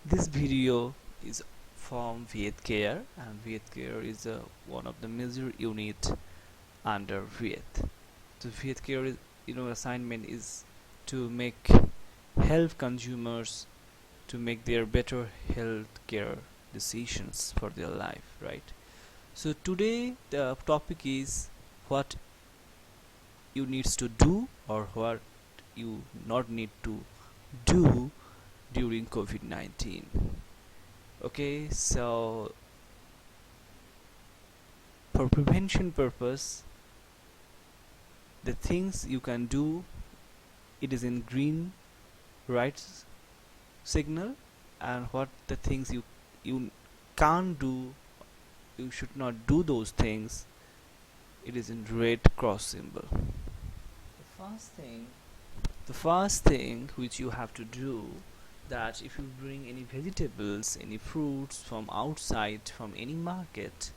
This video is from VETCare, and VETCare is one of the major unit under VET. So VETCare is, assignment is to make help consumers to make their better health care decisions for their life, right? So today the topic is what you needs to do or what you not need to do during COVID-19. Okay, so for prevention purpose, the things you can do, it is in green, right, signal, and what the things you can't do, you should not do those things, it is in red cross symbol. The first thing which you have to do, that if you bring any vegetables, any fruits from outside, from any market,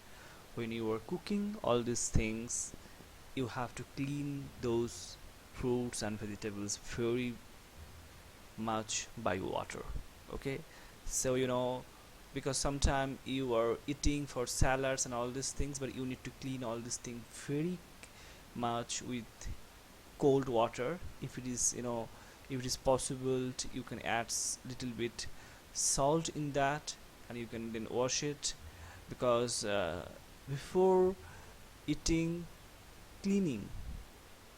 when you are cooking all these things, you have to clean those fruits and vegetables very much by water. Okay, so because sometimes you are eating for salads and all these things, but you need to clean all these things very much with cold water. If it is if it is possible, you can add little bit salt in that, and you can then wash it, because before eating, cleaning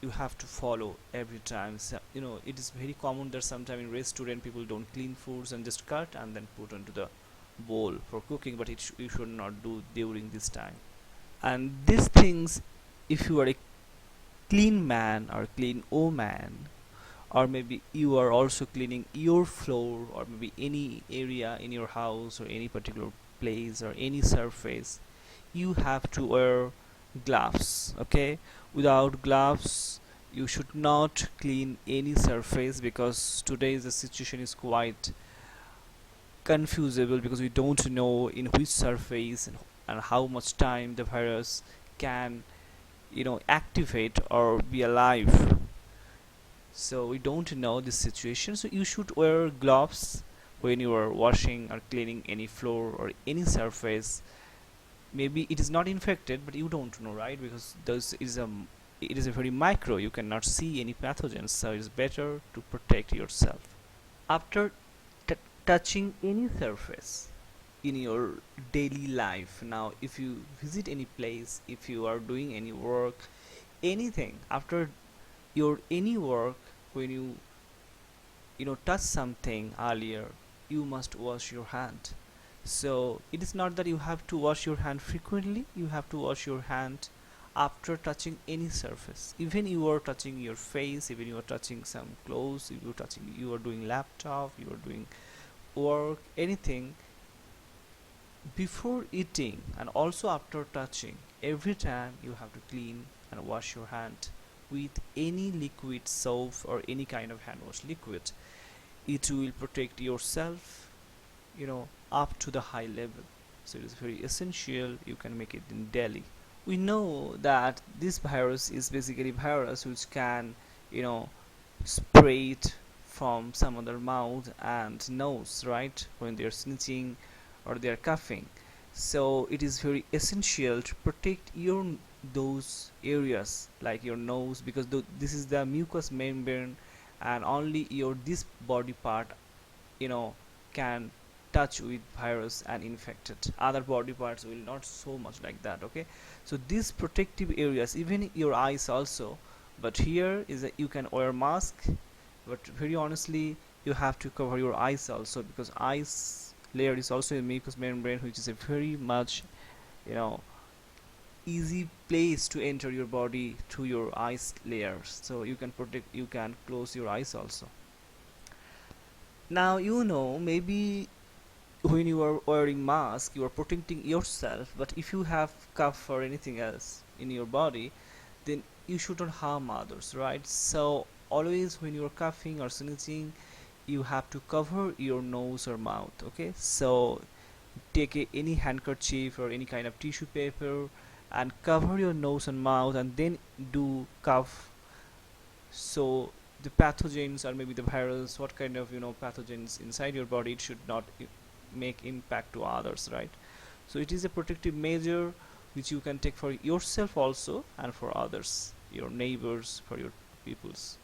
you have to follow every time. So, it is very common that sometimes in restaurant people don't clean foods and just cut and then put into the bowl for cooking, but you should not do during this time. And these things, if you are a clean man or clean woman, or maybe you are also cleaning your floor or maybe any area in your house or any particular place or any surface, you have to wear gloves. Okay, without gloves you should not clean any surface, because today the situation is quite confusable, because we don't know in which surface and how much time the virus can activate or be alive. So we don't know this situation, so you should wear gloves when you are washing or cleaning any floor or any surface. Maybe it is not infected, but you don't know, right? Because it is a very micro, you cannot see any pathogens, so it's better to protect yourself. After touching any surface in your daily life, now if you visit any place, if you are doing any work, anything, after your any work, when you touch something earlier, you must wash your hand. So it is not that you have to wash your hand frequently, you have to wash your hand after touching any surface. Even you are touching your face, even you are touching some clothes, if you are doing laptop, you are doing work, anything, before eating and also after touching, every time you have to clean and wash your hand with any liquid soap or any kind of hand wash liquid. It will protect yourself up to the high level. So it is very essential you can make it in daily. We know that this virus is basically virus which can you know spray it from some other mouth and nose, right, when they're sneezing or they're coughing. So it is very essential to protect your those areas like your nose, because this is the mucous membrane, and only your this body part you know can touch with virus and infect it. Other body parts will not so much like that. Okay, so these protective areas, even your eyes also, but here is that you can wear mask, but very honestly you have to cover your eyes also, because eyes layer is also a mucous membrane, which is a very much you know easy place to enter your body through your eyes layers. So you can close your eyes also. Now maybe when you are wearing mask you are protecting yourself, but if you have cough or anything else in your body, then you shouldn't harm others, right? So always when you are coughing or sneezing, you have to cover your nose or mouth. Okay, so take any handkerchief or any kind of tissue paper and cover your nose and mouth, and then do cough. So the pathogens, or maybe the virus, what kind of pathogens inside your body, it should not make impact to others, right? So it is a protective measure which you can take for yourself also and for others, your neighbors, for your peoples.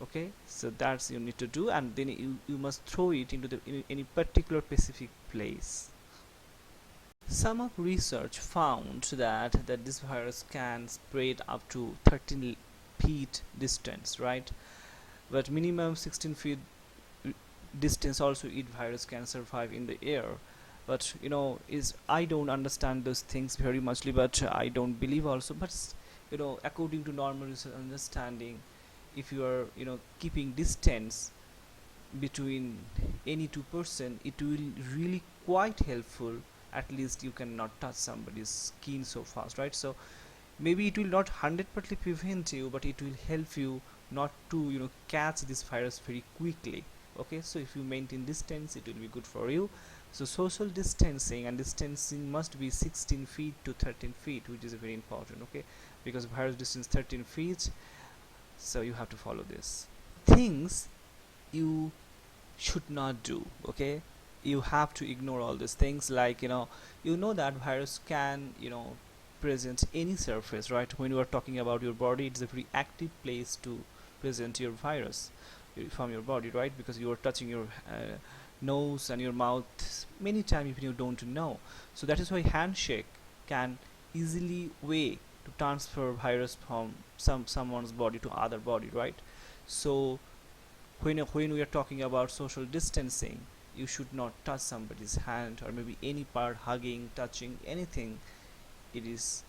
Okay, so that's you need to do, and then you must throw it into the in any particular specific place. Some of research found that this virus can spread up to 13 feet distance, right? But minimum 16 feet distance also it virus can survive in the air. But is I don't understand those things very muchly, but I don't believe also. But according to normal research understanding, if you are keeping distance between any two person, it will really quite helpful. At least you cannot touch somebody's skin so fast, right? So maybe it will not 100% prevent you, but it will help you not to catch this virus very quickly. Okay, so if you maintain distance, it will be good for you. So social distancing, and distancing must be 16 feet to 13 feet, which is very important. Okay, because virus distance 13 feet, so you have to follow this things you should not do. Okay, you have to ignore all these things, like that virus can present any surface, right? When you are talking about your body, it's a very active place to present your virus from your body, right? Because you are touching your nose and your mouth many times even you don't know. So that is why handshake can easily way to transfer virus from someone's body to other body, right? So when we are talking about social distancing, you should not touch somebody's hand or maybe any part, hugging, touching anything. It is,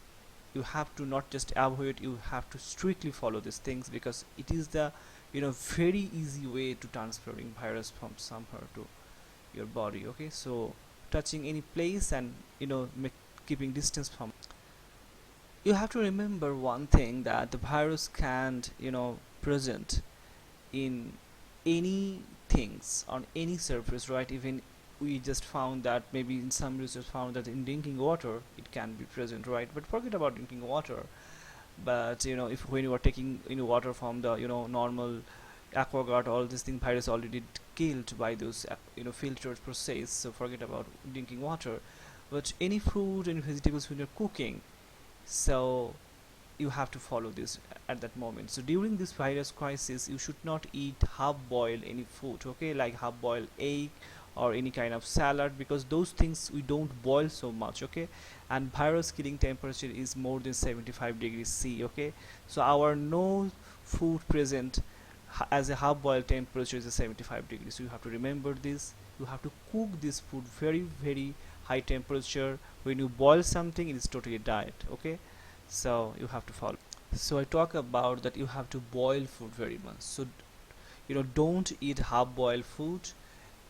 you have to not just avoid, you have to strictly follow these things, because it is the very easy way to transferring virus from somewhere to your body. Okay, so touching any place and keeping distance from, you have to remember one thing, that the virus can't present in any things on any surface, right? Even we just found that maybe in some research found that in drinking water it can be present, right? But forget about drinking water. But if when you are taking water from the normal aquaguard, all this thing virus already killed by those filtered process, so forget about drinking water. But any fruit and vegetables when you're cooking, so you have to follow this at that moment. So during this virus crisis, you should not eat half boiled any food, okay, like half boiled egg or any kind of salad, because those things we don't boil so much. Okay, and virus killing temperature is more than 75 degrees C. Okay, so our no food present as a half boiled temperature is a 75 degrees. So you have to remember this. You have to cook this food very high temperature. When you boil something, it is totally diet. Okay, so you have to follow. So I talk about that you have to boil food very much. So don't eat half boiled food,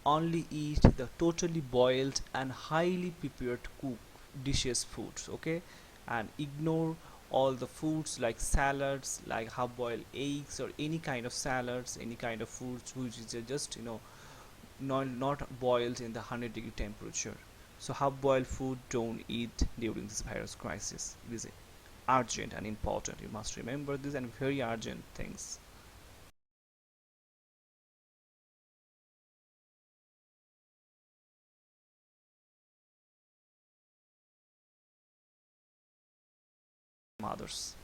only eat the totally boiled and highly prepared cooked dishes foods. Okay, and ignore all the foods like salads, like half boiled eggs, or any kind of salads, any kind of foods which is just not boiled in the 100-degree temperature. So half boiled food don't eat during this virus crisis. It is urgent and important. You must remember this, and very urgent things. Others.